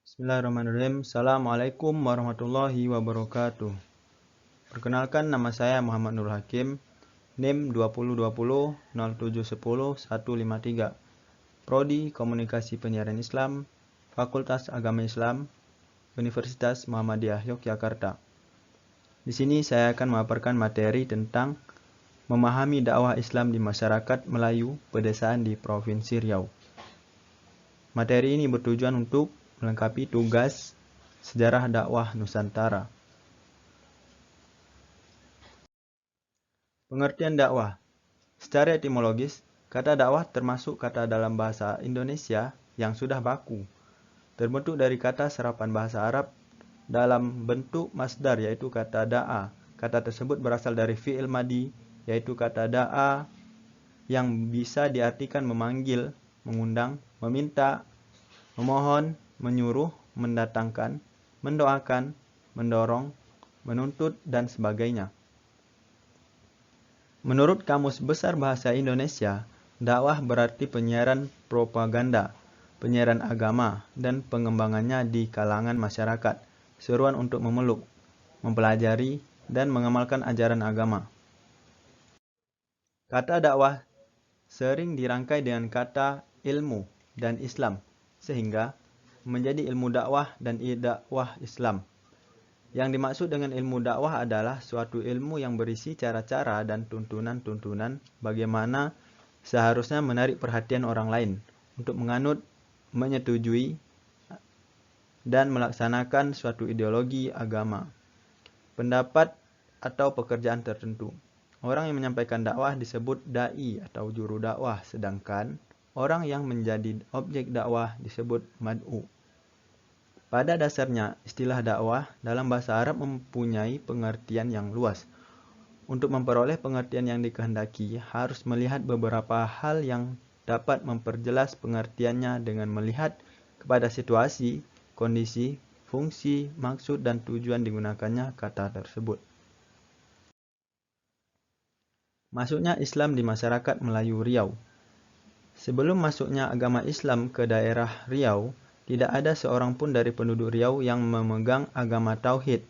Bismillahirrahmanirrahim. Assalamualaikum warahmatullahi wabarakatuh. Perkenalkan, nama saya Muhammad Nur Hakim, NIM 2020-0710-153, Prodi Komunikasi Penyiaran Islam, Fakultas Agama Islam, Universitas Muhammadiyah Yogyakarta. Di sini saya akan memaparkan materi tentang memahami dakwah Islam di masyarakat Melayu pedesaan di Provinsi Riau. Materi ini bertujuan untuk melengkapi tugas sejarah dakwah Nusantara. Pengertian dakwah. Secara etimologis, kata dakwah termasuk kata dalam bahasa Indonesia yang sudah baku, terbentuk dari kata serapan bahasa Arab dalam bentuk masdar, yaitu kata da'a. Kata tersebut berasal dari fi'il madi, yaitu kata da'a, yang bisa diartikan memanggil, mengundang, meminta, memohon, menyuruh, mendatangkan, mendoakan, mendorong, menuntut, dan sebagainya. Menurut Kamus Besar Bahasa Indonesia, dakwah berarti penyiaran propaganda, penyiaran agama, dan pengembangannya di kalangan masyarakat, seruan untuk memeluk, mempelajari, dan mengamalkan ajaran agama. Kata dakwah sering dirangkai dengan kata ilmu dan Islam, sehingga menjadi ilmu dakwah dan dakwah Islam. Yang dimaksud dengan ilmu dakwah adalah suatu ilmu yang berisi cara-cara dan tuntunan-tuntunan bagaimana seharusnya menarik perhatian orang lain untuk menganut, menyetujui, dan melaksanakan suatu ideologi agama, pendapat, atau pekerjaan tertentu. Orang yang menyampaikan dakwah disebut da'i atau juru dakwah, sedangkan orang yang menjadi objek dakwah disebut mad'u. Pada dasarnya, istilah dakwah dalam bahasa Arab mempunyai pengertian yang luas. Untuk memperoleh pengertian yang dikehendaki, harus melihat beberapa hal yang dapat memperjelas pengertiannya dengan melihat kepada situasi, kondisi, fungsi, maksud, dan tujuan digunakannya kata tersebut. Masuknya Islam di masyarakat Melayu Riau. Sebelum masuknya agama Islam ke daerah Riau, tidak ada seorang pun dari penduduk Riau yang memegang agama Tauhid.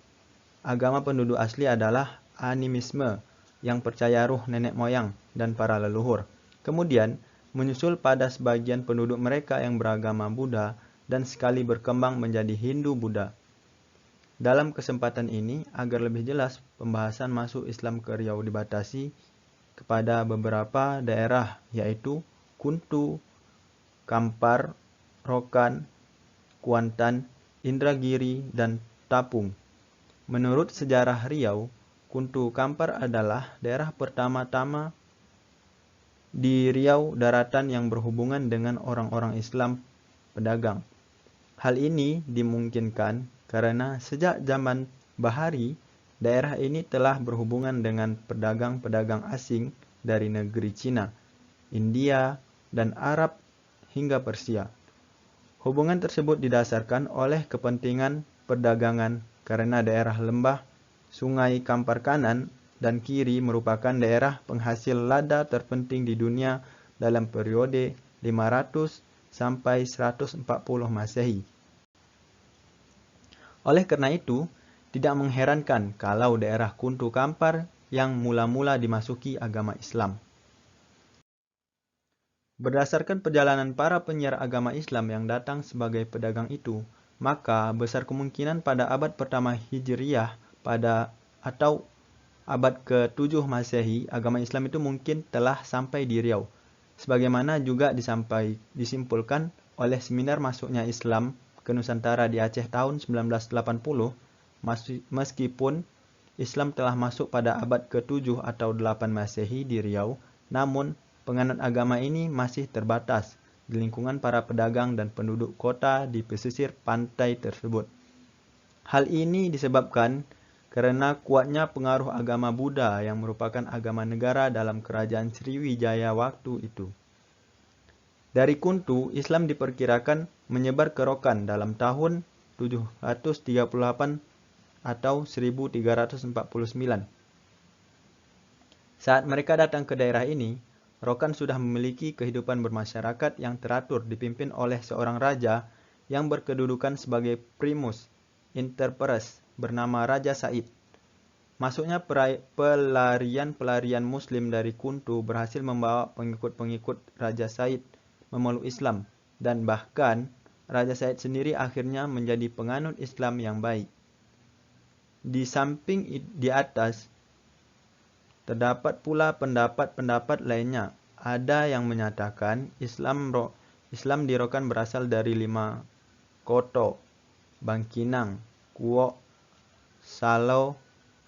Agama penduduk asli adalah animisme, yang percaya ruh nenek moyang dan para leluhur. Kemudian, menyusul pada sebagian penduduk mereka yang beragama Buddha dan sekali berkembang menjadi Hindu-Buddha. Dalam kesempatan ini, agar lebih jelas, pembahasan masuk Islam ke Riau dibatasi kepada beberapa daerah, yaitu Kuntu, Kampar, Rokan, Kuantan, Indragiri, dan Tapung. Menurut sejarah Riau, Kuntu Kampar adalah daerah pertama-tama di Riau daratan yang berhubungan dengan orang-orang Islam pedagang. Hal ini dimungkinkan karena sejak zaman Bahari, daerah ini telah berhubungan dengan pedagang-pedagang asing dari negeri Cina, India, dan Arab hingga Persia. Hubungan tersebut didasarkan oleh kepentingan perdagangan karena daerah lembah Sungai Kampar kanan dan kiri merupakan daerah penghasil lada terpenting di dunia dalam periode 500 sampai 140 Masehi. Oleh karena itu, tidak mengherankan kalau daerah Kuntu Kampar yang mula-mula dimasuki agama Islam. Berdasarkan perjalanan para penyiar agama Islam yang datang sebagai pedagang itu, maka besar kemungkinan pada abad pertama Hijriyah atau abad ke-7 Masehi, agama Islam itu mungkin telah sampai di Riau. Sebagaimana juga disimpulkan oleh seminar masuknya Islam ke Nusantara di Aceh tahun 1980, meskipun Islam telah masuk pada abad ke-7 atau 8 Masehi di Riau, namun penganut agama ini masih terbatas di lingkungan para pedagang dan penduduk kota di pesisir pantai tersebut. Hal ini disebabkan karena kuatnya pengaruh agama Buddha yang merupakan agama negara dalam kerajaan Sriwijaya waktu itu. Dari Kuntu, Islam diperkirakan menyebar ke Rokan dalam tahun 738 atau 1349. Saat mereka datang ke daerah ini, Rokan sudah memiliki kehidupan bermasyarakat yang teratur dipimpin oleh seorang raja yang berkedudukan sebagai primus inter pares bernama Raja Said. Masuknya pelarian-pelarian Muslim dari Kuntu berhasil membawa pengikut-pengikut Raja Said memeluk Islam, dan bahkan Raja Said sendiri akhirnya menjadi penganut Islam yang baik. Di samping di atas, terdapat pula pendapat-pendapat lainnya. Ada yang menyatakan Islam di Rokan berasal dari 5 koto: Bangkinang, Kuok, Salau,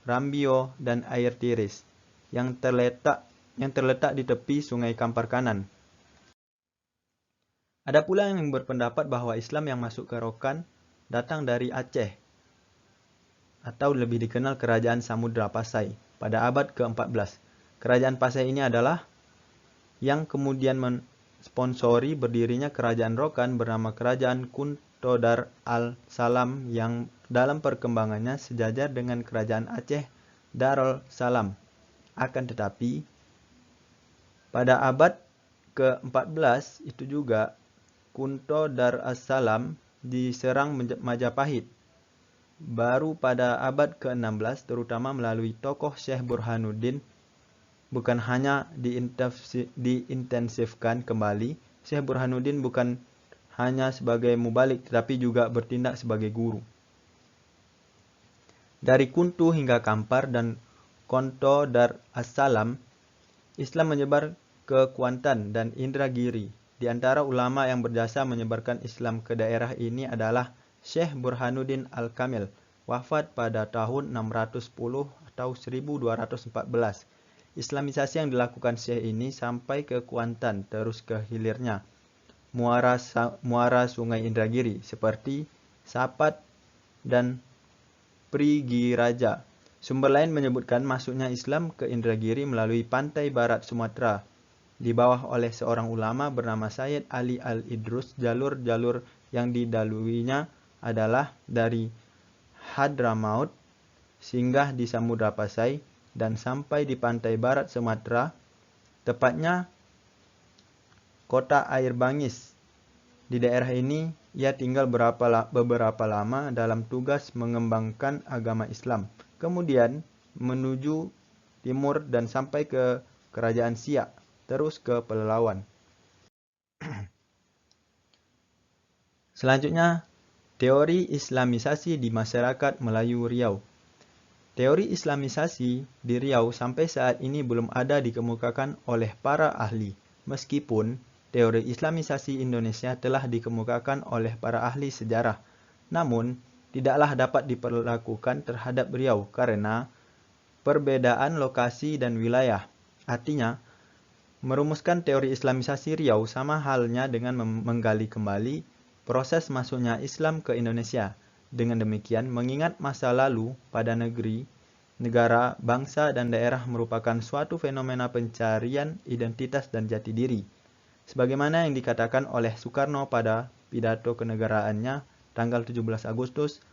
Rambio, dan Air Tiris yang terletak di tepi Sungai Kampar Kanan. Ada pula yang berpendapat bahwa Islam yang masuk ke Rokan datang dari Aceh, atau lebih dikenal Kerajaan Samudra Pasai, pada abad ke-14. Kerajaan Pasai ini adalah yang kemudian mensponsori berdirinya Kerajaan Rokan bernama Kerajaan Kunto Dar al-Salam, yang dalam perkembangannya sejajar dengan Kerajaan Aceh Darul Salam. Akan tetapi, pada abad ke-14 itu juga Kunto Dar as-Salam diserang Majapahit. Baru pada abad ke-16, terutama melalui tokoh Syekh Burhanuddin, bukan hanya diintensifkan kembali. Syekh Burhanuddin bukan hanya sebagai mubalik, tetapi juga bertindak sebagai guru. Dari Kuntu hingga Kampar dan Konto Dar as-Salam, Islam menyebar ke Kuantan dan Indragiri. Di antara ulama yang berjasa menyebarkan Islam ke daerah ini adalah Syekh Burhanuddin Al-Kamil, wafat pada tahun 610 atau 1214. Islamisasi yang dilakukan Syekh ini sampai ke Kuantan, terus ke hilirnya muara Sungai Indragiri seperti Sapat dan Prigiraja. Sumber lain menyebutkan masuknya Islam ke Indragiri melalui pantai barat Sumatera di bawah oleh seorang ulama bernama Sayyid Ali Al-Idrus. Jalur-jalur yang dilaluinya adalah dari Hadramaut, singgah di Samudra Pasai, dan sampai di pantai barat Sumatera, tepatnya kota Air Bangis. Di daerah ini ia tinggal beberapa lama dalam tugas mengembangkan agama Islam. Kemudian menuju timur dan sampai ke Kerajaan Siak, terus ke Pelalawan. Selanjutnya, teori Islamisasi di masyarakat Melayu Riau. Teori Islamisasi di Riau sampai saat ini belum ada dikemukakan oleh para ahli, meskipun teori Islamisasi Indonesia telah dikemukakan oleh para ahli sejarah. Namun, tidaklah dapat diperlakukan terhadap Riau karena perbedaan lokasi dan wilayah. Artinya, merumuskan teori Islamisasi Riau sama halnya dengan menggali kembali proses masuknya Islam ke Indonesia. Dengan demikian, mengingat masa lalu pada negara, bangsa, dan daerah merupakan suatu fenomena pencarian identitas dan jati diri. Sebagaimana yang dikatakan oleh Soekarno pada pidato kenegaraannya tanggal 17 Agustus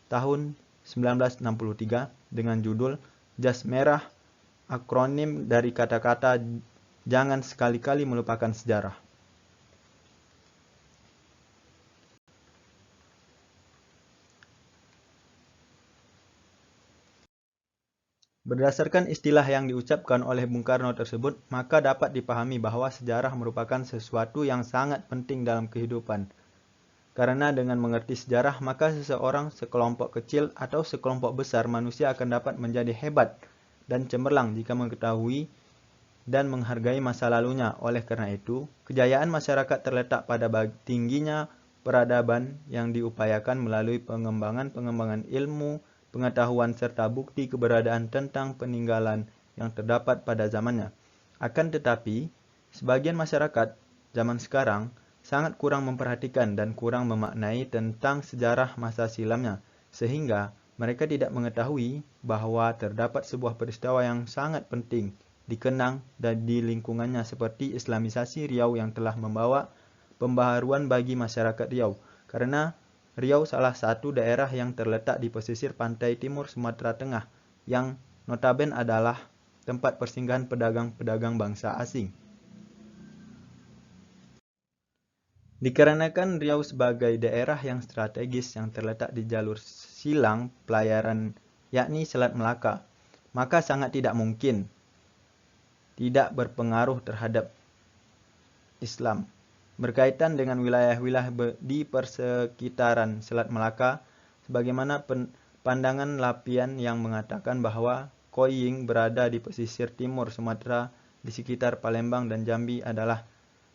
tahun 1963 dengan judul Jas Merah, akronim dari kata-kata jangan sekali-kali melupakan sejarah. Berdasarkan istilah yang diucapkan oleh Bung Karno tersebut, maka dapat dipahami bahwa sejarah merupakan sesuatu yang sangat penting dalam kehidupan. Karena dengan mengerti sejarah, maka seseorang, sekelompok kecil, atau sekelompok besar manusia akan dapat menjadi hebat dan cemerlang jika mengetahui dan menghargai masa lalunya. Oleh karena itu, kejayaan masyarakat terletak pada tingginya peradaban yang diupayakan melalui pengembangan ilmu, pengetahuan, serta bukti keberadaan tentang peninggalan yang terdapat pada zamannya. Akan tetapi, sebagian masyarakat zaman sekarang sangat kurang memperhatikan dan kurang memaknai tentang sejarah masa silamnya, sehingga mereka tidak mengetahui bahwa terdapat sebuah peristiwa yang sangat penting dikenang dan di lingkungannya seperti Islamisasi Riau yang telah membawa pembaharuan bagi masyarakat Riau. Karena Riau salah satu daerah yang terletak di pesisir pantai timur Sumatera Tengah, yang notabene adalah tempat persinggahan pedagang-pedagang bangsa asing. Dikarenakan Riau sebagai daerah yang strategis yang terletak di jalur silang pelayaran yakni Selat Melaka, maka sangat tidak mungkin tidak berpengaruh terhadap Islam. Berkaitan dengan wilayah-wilayah di persekitaran Selat Melaka, sebagaimana pandangan Lapian yang mengatakan bahwa Koying berada di pesisir timur Sumatera di sekitar Palembang dan Jambi adalah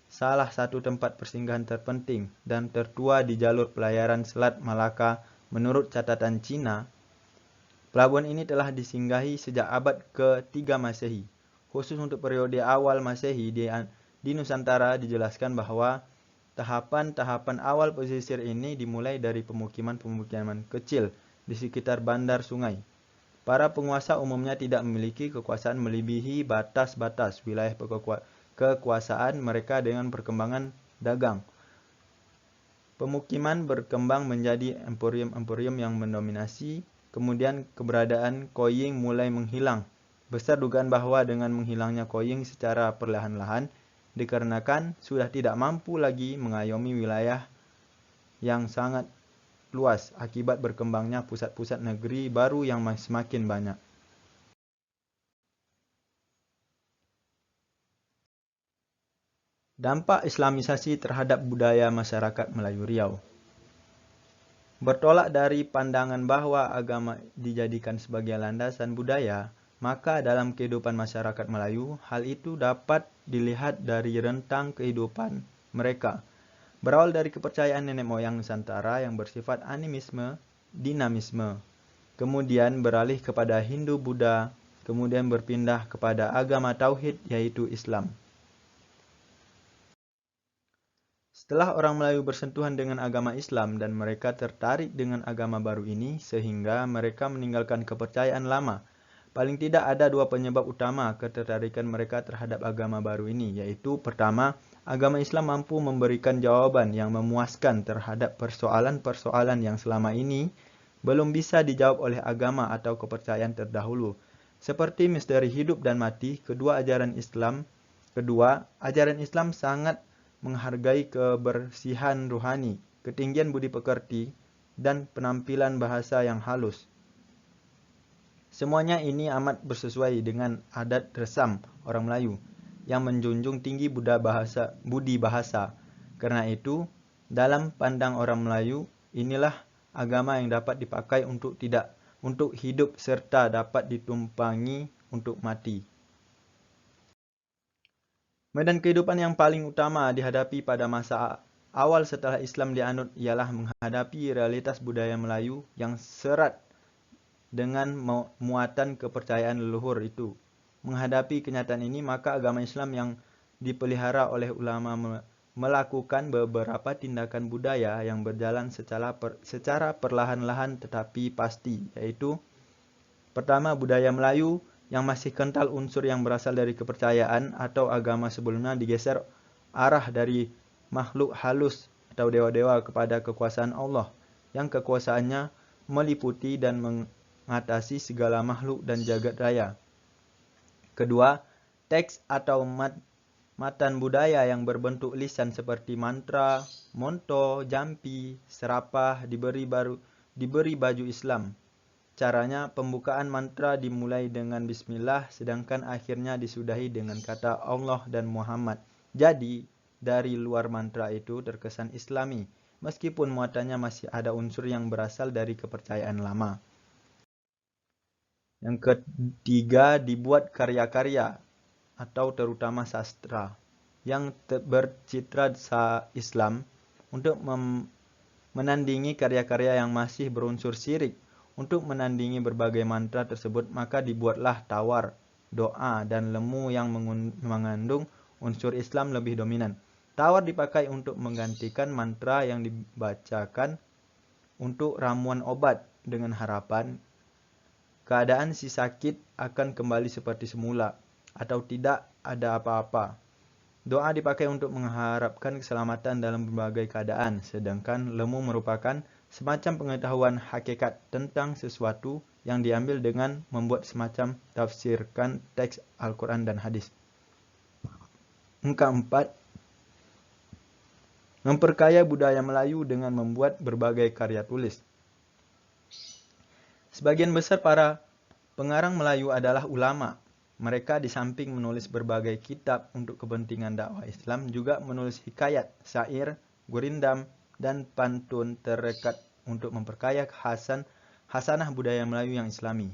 salah satu tempat persinggahan terpenting dan tertua di jalur pelayaran Selat Malaka menurut catatan Cina. Pelabuhan ini telah disinggahi sejak abad ke-3 Masehi. Khusus untuk periode awal Masehi di Nusantara dijelaskan bahwa tahapan-tahapan awal pesisir ini dimulai dari pemukiman-pemukiman kecil di sekitar bandar sungai. Para penguasa umumnya tidak memiliki kekuasaan melebihi batas-batas wilayah kekuasaan mereka dengan perkembangan dagang. Pemukiman berkembang menjadi emporium-emporium yang mendominasi. Kemudian keberadaan Koying mulai menghilang. Besar dugaan bahwa dengan menghilangnya Koying secara perlahan-lahan dikarenakan sudah tidak mampu lagi mengayomi wilayah yang sangat luas akibat berkembangnya pusat-pusat negeri baru yang semakin banyak. Dampak Islamisasi terhadap budaya masyarakat Melayu Riau. Bertolak dari pandangan bahwa agama dijadikan sebagai landasan budaya, maka dalam kehidupan masyarakat Melayu, hal itu dapat dilihat dari rentang kehidupan mereka. Berawal dari kepercayaan nenek moyang Nusantara yang bersifat animisme, dinamisme, kemudian beralih kepada Hindu-Buddha, kemudian berpindah kepada agama Tauhid yaitu Islam. Setelah orang Melayu bersentuhan dengan agama Islam dan mereka tertarik dengan agama baru ini sehingga mereka meninggalkan kepercayaan lama. Paling tidak ada dua penyebab utama ketertarikan mereka terhadap agama baru ini, yaitu pertama, agama Islam mampu memberikan jawaban yang memuaskan terhadap persoalan-persoalan yang selama ini belum bisa dijawab oleh agama atau kepercayaan terdahulu, seperti misteri hidup dan mati. Kedua, ajaran Islam sangat menghargai kebersihan ruhani, ketinggian budi pekerti, dan penampilan bahasa yang halus. Semuanya ini amat bersesuai dengan adat resam orang Melayu yang menjunjung tinggi budi bahasa. Karena itu, dalam pandang orang Melayu, inilah agama yang dapat dipakai untuk hidup serta dapat ditumpangi untuk mati. Medan kehidupan yang paling utama dihadapi pada masa awal setelah Islam dianut ialah menghadapi realitas budaya Melayu yang serat dengan muatan kepercayaan leluhur itu. Menghadapi kenyataan ini, maka agama Islam yang dipelihara oleh ulama melakukan beberapa tindakan budaya yang berjalan secara perlahan-lahan tetapi pasti, yaitu pertama, budaya Melayu yang masih kental unsur yang berasal dari kepercayaan atau agama sebelumnya digeser arah dari makhluk halus atau dewa-dewa kepada kekuasaan Allah yang kekuasaannya meliputi dan mengatasi segala makhluk dan jagat raya. Kedua, teks atau matan budaya yang berbentuk lisan seperti mantra, monto, jampi, serapah diberi baju Islam. Caranya, pembukaan mantra dimulai dengan bismillah, sedangkan akhirnya disudahi dengan kata Allah dan Muhammad. Jadi, dari luar mantra itu terkesan Islami, meskipun muatannya masih ada unsur yang berasal dari kepercayaan lama. Yang ketiga, dibuat karya-karya atau terutama sastra yang bercitra Islam untuk menandingi karya-karya yang masih berunsur syirik. Untuk menandingi berbagai mantra tersebut, maka dibuatlah tawar, doa, dan lemu yang mengandung unsur Islam lebih dominan. Tawar dipakai untuk menggantikan mantra yang dibacakan untuk ramuan obat dengan harapan keadaan si sakit akan kembali seperti semula atau tidak ada apa-apa. Doa dipakai untuk mengharapkan keselamatan dalam berbagai keadaan, sedangkan lemu merupakan semacam pengetahuan hakikat tentang sesuatu yang diambil dengan membuat semacam tafsirkan teks Al-Quran dan hadis. Keempat, memperkaya budaya Melayu dengan membuat berbagai karya tulis. Sebagian besar para pengarang Melayu adalah ulama. Mereka di samping menulis berbagai kitab untuk kepentingan dakwah Islam, juga menulis hikayat, syair, gurindam, dan pantun terekat untuk memperkaya khasanah budaya Melayu yang Islami.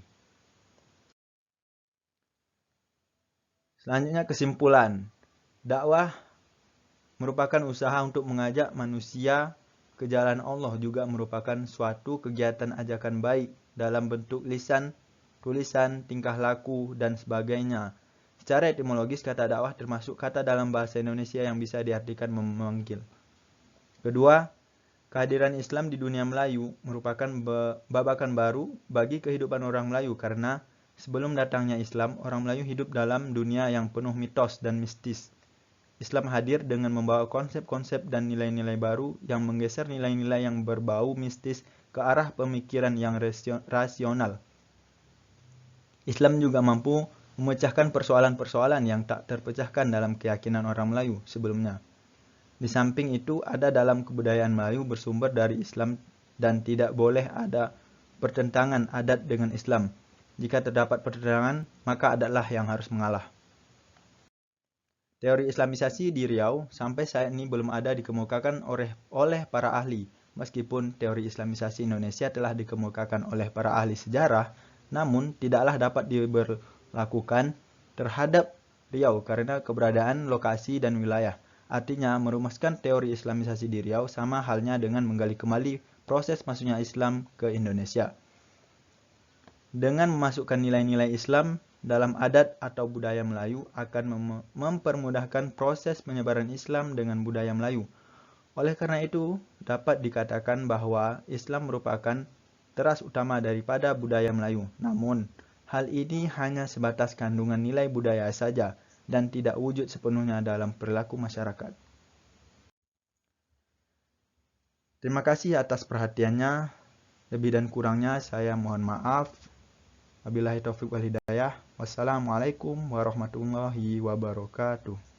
Selanjutnya kesimpulan. Dakwah merupakan usaha untuk mengajak manusia ke jalan Allah, juga merupakan suatu kegiatan ajakan baik dalam bentuk lisan, tulisan, tingkah laku, dan sebagainya. Secara etimologis, kata dakwah termasuk kata dalam bahasa Indonesia yang bisa diartikan memanggil. Kedua, kehadiran Islam di dunia Melayu merupakan babakan baru bagi kehidupan orang Melayu, karena sebelum datangnya Islam, orang Melayu hidup dalam dunia yang penuh mitos dan mistis. Islam hadir dengan membawa konsep-konsep dan nilai-nilai baru yang menggeser nilai-nilai yang berbau mistis ke arah pemikiran yang rasional. Islam juga mampu memecahkan persoalan-persoalan yang tak terpecahkan dalam keyakinan orang Melayu sebelumnya. Di samping itu, ada dalam kebudayaan Melayu bersumber dari Islam dan tidak boleh ada pertentangan adat dengan Islam. Jika terdapat pertentangan, maka adatlah yang harus mengalah. Teori Islamisasi di Riau sampai saat ini belum ada dikemukakan oleh para ahli. Meskipun teori Islamisasi Indonesia telah dikemukakan oleh para ahli sejarah, namun tidaklah dapat diberlakukan terhadap Riau karena keberadaan lokasi dan wilayah. Artinya, merumuskan teori Islamisasi di Riau sama halnya dengan menggali kembali proses masuknya Islam ke Indonesia. Dengan memasukkan nilai-nilai Islam dalam adat atau budaya Melayu akan mempermudahkan proses penyebaran Islam dengan budaya Melayu. Oleh karena itu, dapat dikatakan bahwa Islam merupakan teras utama daripada budaya Melayu. Namun, hal ini hanya sebatas kandungan nilai budaya saja dan tidak wujud sepenuhnya dalam perilaku masyarakat. Terima kasih atas perhatiannya. Lebih dan kurangnya saya mohon maaf. Wabillahi taufiq wal hidayah. Wassalamualaikum warahmatullahi wabarakatuh.